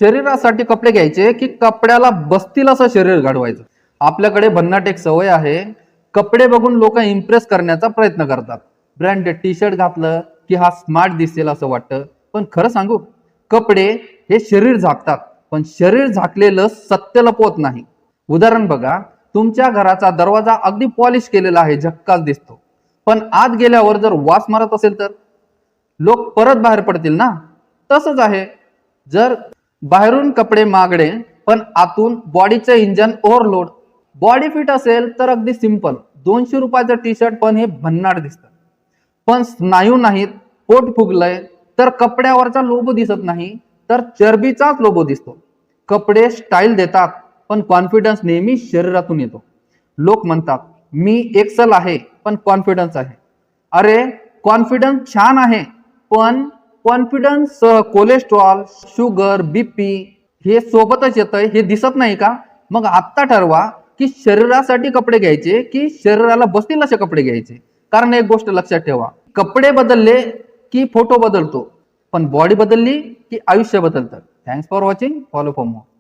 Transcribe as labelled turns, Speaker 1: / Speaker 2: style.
Speaker 1: शरीरासाठी कपडे घ्यायचे की कपड्याला बसतील असं शरीर घडवायचं? आपल्याकडे भन्नाट एक सवय आहे, कपडे बघून लोक इम्प्रेस करण्याचा प्रयत्न करतात. ब्रँडेड टी शर्ट घातलं की हा स्मार्ट दिसेल असं वाटतं. पण खरं सांगू, कपडे हे शरीर झाकतात, पण शरीर झाकलेलं सत्य लपवत नाही. उदाहरण बघा, तुमच्या घराचा दरवाजा अगदी पॉलिश केलेला आहे, झक्कास दिसतो, पण आत गेल्यावर जर वास मारत असेल तर लोक परत बाहेर पडतील ना. तसंच आहे, जर बाहेरून कपडे महागडे पण आतून बॉडीचं इंजन ओव्हरलोड, बॉडी फिट असेल तर अगदी सिंपल 200 रुपयाचं टी शर्ट पण हे भन्नाट दिसतं. पण स्नायू नाहीत, पोट फुगलंय तर कपड्यावरचा लोगो दिसत नाही, तर चरबीचाच लोगो दिसतो. कपडे स्टाईल देतात, पण कॉन्फिडन्स नेहमी शरीरातून येतो. लोक म्हणतात मी एक्सल आहे पण कॉन्फिडन्स आहे. अरे, कॉन्फिडन्स छान आहे, पण कॉन्फिडन्स कोलेस्ट्रॉल, शुगर, बीपी हे सोबतच येतंय हे दिसत नाही का? मग आत्ता ठरवा की शरीरासाठी कपडे घ्यायचे की शरीराला बसतील असे कपडे घ्यायचे. कारण एक गोष्ट लक्षात ठेवा, कपडे बदलले की फोटो बदलतो, पण बॉडी बदलली की आयुष्य बदलतं. Thanks for watching. Follow for more.